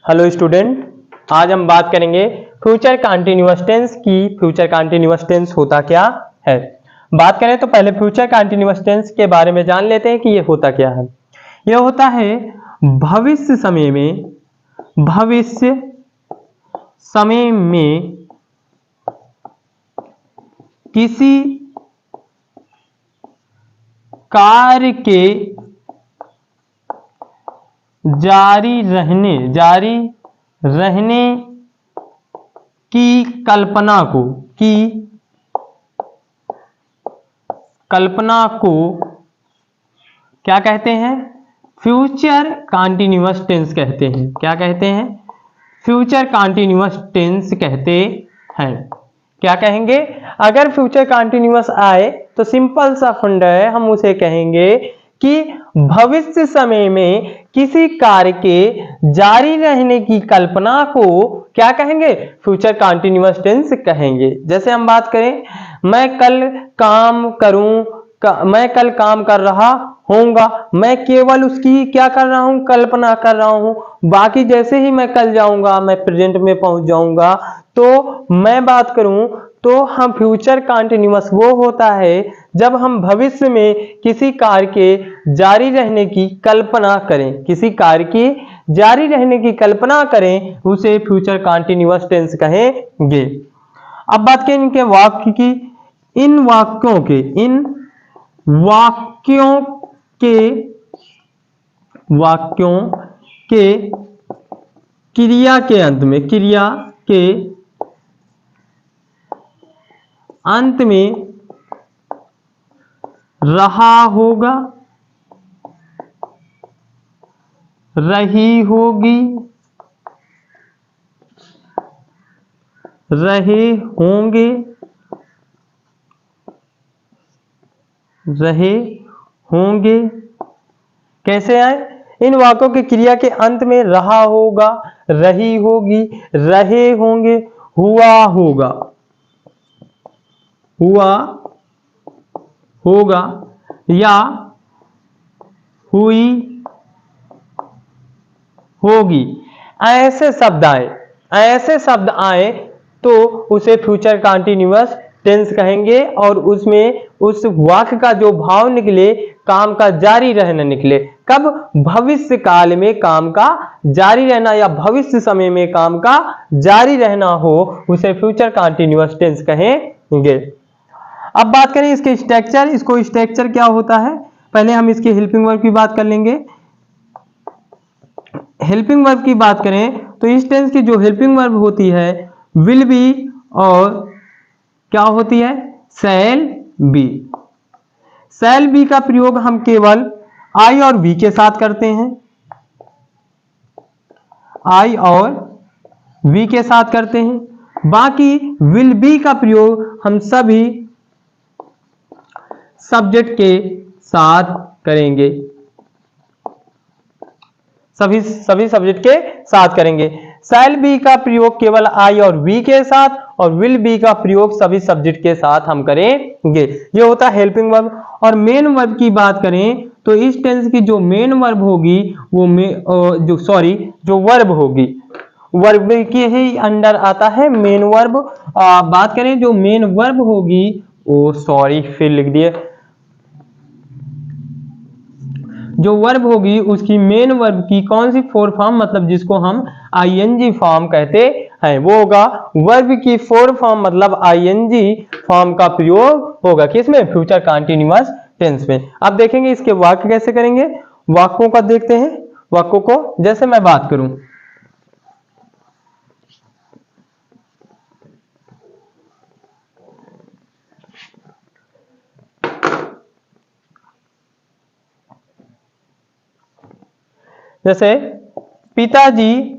Hello student, आज हम बात करेंगे फ्यूचर कंटीन्यूअस टेंस की। फ्यूचर कंटीन्यूअस टेंस होता क्या है। बात करें तो पहले फ्यूचर कंटीन्यूअस टेंस के बारे में जान लेते हैं कि ये होता क्या है। ये होता है भविष्य समय में किसी कार्य के जारी रहने की कल्पना को क्या कहते हैं? फ्यूचर कंटीन्यूअस टेंस कहते हैं। क्या कहते हैं? फ्यूचर कंटीन्यूअस टेंस कहते हैं। क्या कहेंगे? अगर फ्यूचर कंटीन्यूअस आए तो सिंपल सा फंड है, हम उसे कहेंगे कि भविष्य समय में किसी कार्य के जारी रहने की कल्पना को क्या कहेंगे? फ्यूचर कंटीन्यूअस टेंस कहेंगे। जैसे हम बात करें, मैं कल काम कर रहा होऊंगा, मैं केवल उसकी क्या कर रहा हूं? कल्पना कर रहा हूं। बाकी जैसे ही मैं कल जाऊंगा, मैं प्रेजेंट में पहुंच जाऊंगा। तो मैं बात करूं तो हम फ्यूचर कंटीन्यूअस वो होता है जब हम भविष्य में किसी कार्य के जारी रहने की कल्पना करें, किसी कार्य की जारी रहने की कल्पना करें, उसे फ्यूचर कंटीन्यूअस टेंस कहेंगे। अब बात करें इनके वाक्य की। इन वाक्यों के क्रिया के अंत में रहा होगा, रही होगी, रहे होंगे, कैसे आए? इन वाक्यों की क्रिया के अंत में रहा होगा, रही होगी, रहे होंगे, हुआ होगा या हुई होगी, ऐसे शब्द आए तो उसे फ्यूचर कंटीन्यूअस टेंस कहेंगे। और उसमें उस वाक्य का जो भाव निकले, काम का जारी रहना निकले। कब? भविष्य काल में काम का जारी रहना या भविष्य समय में काम का जारी रहना हो, उसे फ्यूचर कंटीन्यूअस टेंस कहेंगे। अब बात करें इसके स्ट्रक्चर। इसको स्ट्रक्चर क्या होता है, पहले हम इसके हेल्पिंग वर्ब की बात कर लेंगे। हेल्पिंग वर्ब की बात करें तो इस टेंस की जो हेल्पिंग वर्ब होती है विल बी और क्या होती है? Shall be. शैल बी का प्रयोग हम केवल आई और वी के साथ करते हैं। आई और वी के साथ करते हैं। बाकी विल बी का प्रयोग हम सभी सब्जेक्ट के साथ करेंगे। सभी सब्जेक्ट के साथ करेंगे। शैल बी का प्रयोग केवल आई और वी के साथ, और विल बी का प्रयोग सभी सब्जेक्ट के साथ हम करेंगे। ये होता है हेल्पिंग वर्ब। और मेन वर्ब की बात करें तो इस टेंस की जो मेन वर्ब होगी वो जो वर्ब होगी, वर्ब के ही अंडर आता है मेन वर्ब। बात करें जो मेन वर्ब होगी फिर लिख दिए। जो वर्ब होगी उसकी मेन वर्ब की कौन सी फोर फॉर्म, मतलब जिसको हम आईएनजी फॉर्म कहते हैं, वो होगा वर्ब की फोर फॉर्म, मतलब आईएनजी फॉर्म का प्रयोग होगा किसमें? फ्यूचर कंटीन्यूअस टेंस में। अब देखेंगे इसके वाक्य कैसे करेंगे। वाक्यों का देखते हैं। वाक्यों को जैसे मैं बात करूं, जैसे पिताजी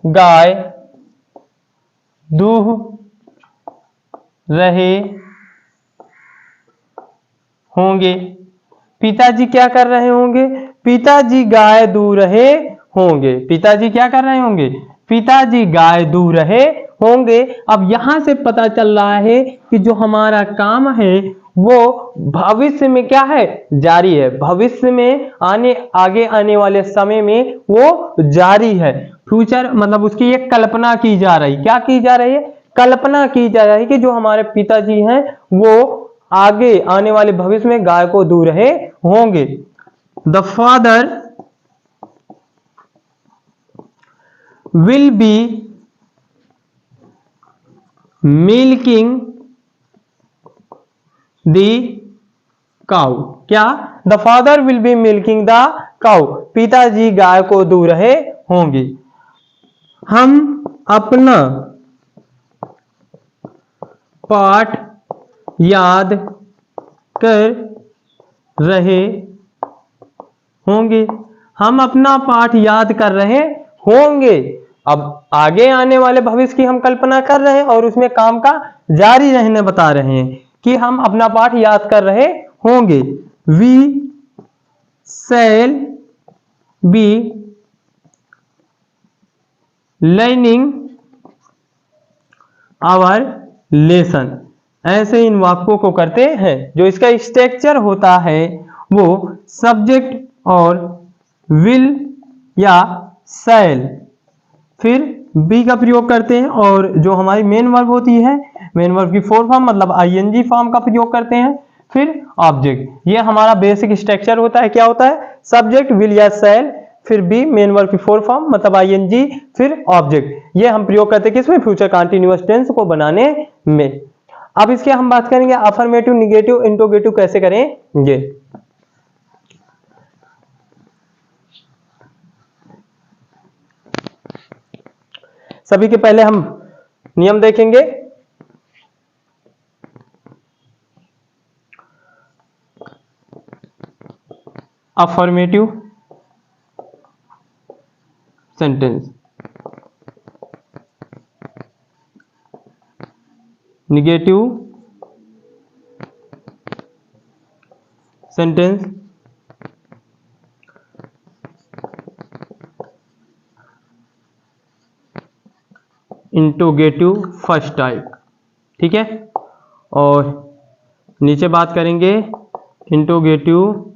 गाय दूह रहे होंगे। पिताजी क्या कर रहे होंगे? पिताजी गाय दूह रहे होंगे। पिताजी क्या कर रहे होंगे? पिताजी गाय दूह रहे होंगे। अब यहां से पता चल रहा है कि जो हमारा काम है वो भविष्य में क्या है, जारी है। भविष्य में आगे आने वाले समय में वो जारी है। फ्यूचर मतलब उसकी एक कल्पना की जा रही, क्या की जा रही है, कल्पना की जा रही है कि जो हमारे पिताजी हैं वो आगे आने वाले भविष्य में गाय को दूह रहे होंगे। The father will be milking the cow, क्या, the father will be milking the cow, पिताजी गाय को दूह रहे होंगे। हम अपना पाठ याद कर रहे होंगे। हम अपना पाठ याद कर रहे होंगे। अब आगे आने वाले भविष्य की हम कल्पना कर रहे हैं और उसमें काम का जारी रहने बता रहे हैं कि हम अपना पाठ याद कर रहे होंगे। We shall be learning our lesson, ऐसे इन वाक्यों को करते हैं। जो इसका स्ट्रक्चर होता है वो सब्जेक्ट और विल या शैल, फिर बी का प्रयोग करते हैं और जो हमारी मेन वर्ब होती है, मेन वर्ब की फोर फॉर्म मतलब आईएनजी फॉर्म का प्रयोग करते हैं, फिर ऑब्जेक्ट। ये हमारा बेसिक स्ट्रक्चर होता है। क्या होता है, सब्जेक्ट, विल या शैल, फिर बी मेन वर्ब की फोर फॉर्म मतलब आईएनजी, फिर ऑब्जेक्ट। ये हम प्रयोग करते हैं किसमें, फ्यूचर कंटीन्यूअस टेंस को बनाने में। अब इसके हम बात करेंगे अफर्मेटिव, निगेटिव, इंट्रोगेटिव कैसे करेंगे। सभी के पहले हम नियम देखेंगे। Affirmative sentence, negative sentence, interrogative first type, ठीक है। और नीचे बात करेंगे इंट्रोगेटिव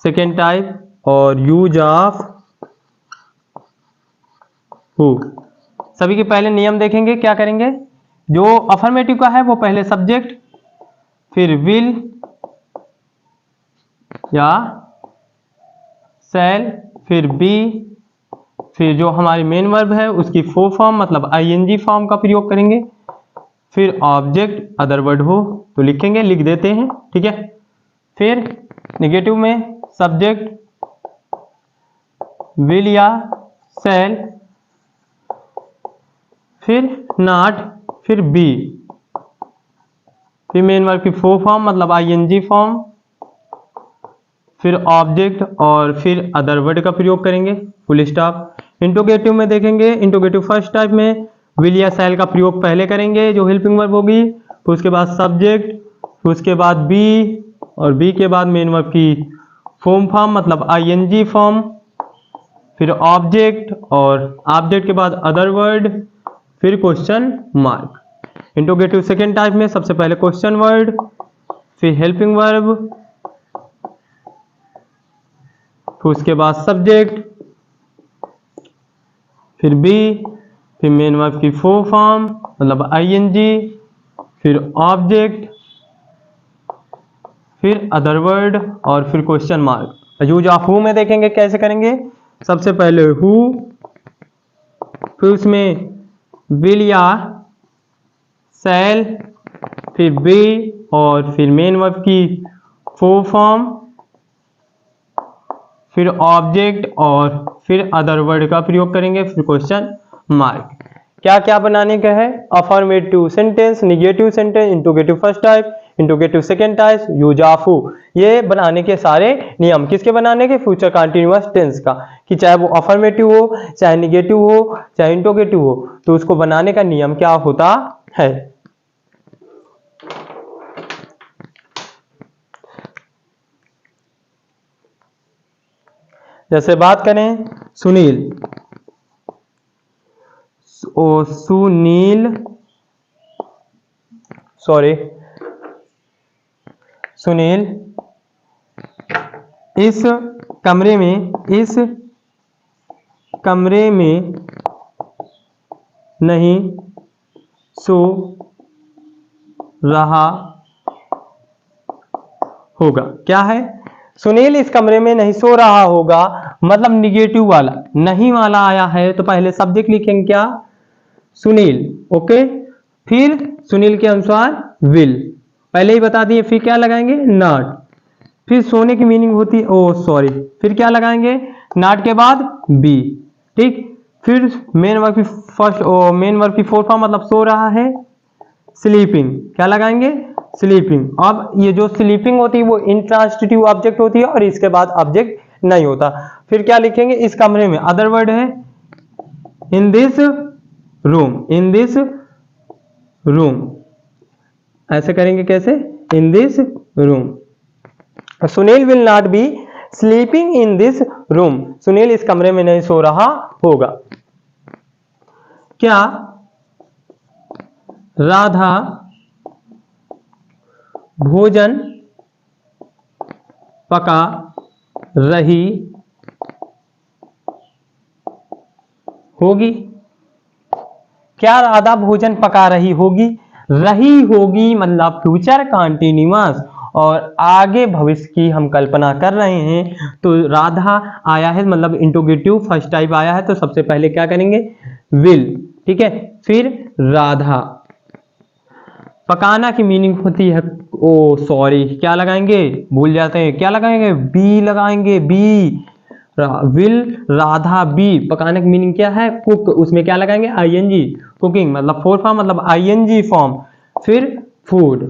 सेकेंड टाइप और यूज ऑफ हु। सभी के पहले नियम देखेंगे। क्या करेंगे, जो अफर्मेटिव का है वो पहले सब्जेक्ट, फिर विल या शैल, फिर बी, फिर जो हमारी मेन वर्ब है उसकी फोर फॉर्म मतलब आईएनजी फॉर्म का प्रयोग करेंगे, फिर ऑब्जेक्ट अदर वर्ड हो तो लिखेंगे, लिख देते हैं, ठीक है। फिर नेगेटिव में सब्जेक्ट, विल या शैल, फिर नॉट, फिर बी, फिर मेन वर्ब की फोर फॉर्म मतलब आईएनजी फॉर्म, फिर ऑब्जेक्ट और फिर अदर वर्ड का प्रयोग करेंगे, फुल स्टॉप। इंट्रोगेटिव में देखेंगे, इंट्रोगेटिव फर्स्ट टाइप में विल या शैल का प्रयोग पहले करेंगे जो हेल्पिंग वर्ब होगी, फिर उसके बाद सब्जेक्ट, फिर उसके बाद बी और बी के बाद मेन वर्ब की फॉर्म मतलब आईएनजी फॉर्म, फिर ऑब्जेक्ट और ऑब्जेक्ट के बाद अदर वर्ड, फिर question mark. Interrogative second type में सबसे पहले क्वेश्चन वर्ड, फिर हेल्पिंग वर्ब, फिर उसके बाद सब्जेक्ट, फिर बी, फिर मेन वर्ब की फोर फॉर्म मतलब आईएनजी, फिर ऑब्जेक्ट, फिर अदर वर्ड और फिर question mark. Use of who में देखेंगे कैसे करेंगे। सबसे पहले हु, फिर उसमें विल या शैल, फिर बी और फिर मेन वर्ब की फोर फॉर्म, फिर ऑब्जेक्ट और फिर अदर वर्ड का प्रयोग करेंगे, फिर क्वेश्चन मार्क। क्या क्या बनाने का है, affirmative sentence, negative sentence, interrogative first type, interrogative second type, use of who. ये बनाने के सारे नियम किसके बनाने के, फ्यूचर कंटीन्यूअस टेंस का, कि चाहे वो अफर्मेटिव हो, चाहे निगेटिव हो, चाहे इंट्रोगेटिव हो, तो उसको बनाने का नियम क्या होता है। जैसे बात करें सुनील, सुनील इस कमरे में नहीं सो रहा होगा। क्या है? सुनील इस कमरे में नहीं सो रहा होगा, मतलब निगेटिव वाला, नहीं वाला आया है तो पहले सब्जेक्ट लिखेंगे क्या? सुनील। ओके, फिर सुनील के अनुसार विल पहले ही बता दिए, फिर क्या लगाएंगे? नॉट। फिर सोने की मीनिंग होती है फिर क्या लगाएंगे? नॉट के बाद बी। ठीक, फिर मेन वर्ब की फोर फॉर्म मतलब सो रहा है, स्लीपिंग। क्या लगाएंगे? स्लीपिंग। अब ये जो स्लीपिंग होती है वो इंट्रांसिटिव ऑब्जेक्ट होती है और इसके बाद ऑब्जेक्ट नहीं होता। फिर क्या लिखेंगे? इस कमरे में। अदर वर्ड है इन दिस रूम। ऐसे करेंगे कैसे? In this room. Sunil will not be sleeping in this room. Sunil इस कमरे में नहीं सो रहा होगा। क्या राधा भोजन पका रही होगी? क्या राधा भोजन पका रही होगी? रही होगी मतलब फ्यूचर कंटीन्यूअस और आगे भविष्य की हम कल्पना कर रहे हैं, तो राधा आया है मतलब इंट्रोगेटिव फर्स्ट टाइप आया है, तो सबसे पहले क्या करेंगे? विल। ठीक है, फिर राधा। पकाना की मीनिंग होती है क्या लगाएंगे? भूल जाते हैं, क्या लगाएंगे? बी लगाएंगे, बी। Will Radha B. पकाने की मीनिंग क्या है? कुक। उसमें क्या लगाएंगे? आईएनजी। कुकिंग मतलब फोर फॉर्म मतलब आईएनजी फॉर्म। फिर फूड।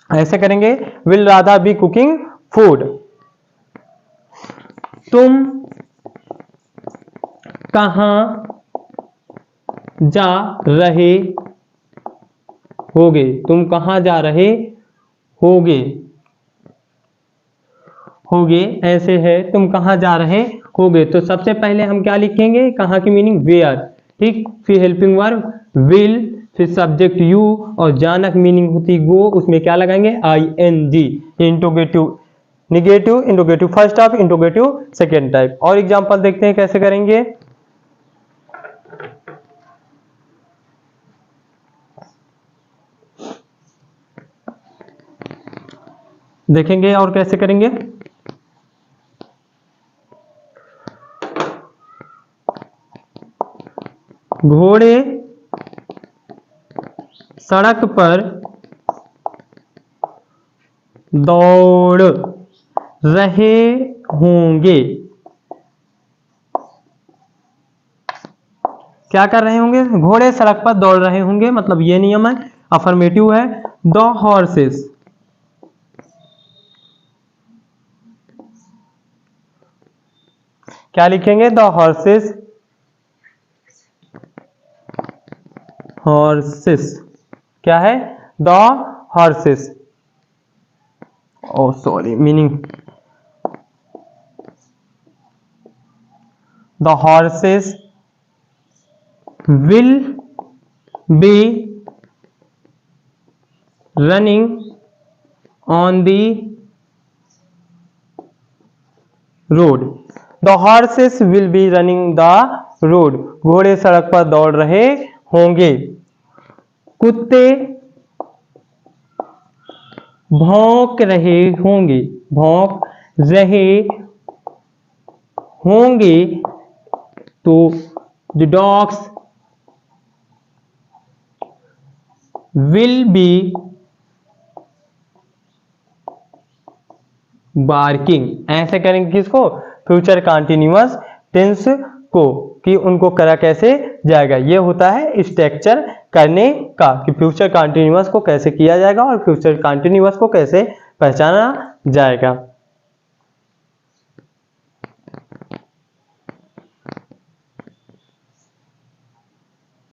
ऐसे करेंगे, will Radha be cooking food. तुम कहां जा रहे होगे? तुम कहां जा रहे होगे? ऐसे है, तुम कहां जा रहे होगे। तो सबसे पहले हम क्या लिखेंगे? कहां की मीनिंग? वेयर। ठीक, फिर हेल्पिंग वर्ब विल, फिर सब्जेक्ट यू और जाना की मीनिंग होती गो, उसमें क्या लगाएंगे? ING. Interrogative negative, interrogative first type, interrogative second type. और एग्जांपल देखते हैं कैसे करेंगे। देखेंगे और कैसे करेंगे। घोड़े सड़क पर दौड़ रहे होंगे। क्या कर रहे होंगे? घोड़े सड़क पर दौड़ रहे होंगे, मतलब ये नियम है, अफर्मेटिव है। The horses. क्या लिखेंगे? The horses. क्या है? The horses. Meaning the horses will be running on the road. The horses will be running the road. घोड़े सड़क पर दौड़ रहे होंगे। कुत्ते भौंक रहे होंगे। तो the dogs will be barking। ऐसे करेंगे किसको? फ्यूचर कंटीन्यूअस टेंस को, कि उनको करा कैसे जाएगा। ये होता है स्ट्रक्चर करने का, कि फ्यूचर कंटीन्यूअस को कैसे किया जाएगा और फ्यूचर कंटीन्यूअस को कैसे पहचाना जाएगा।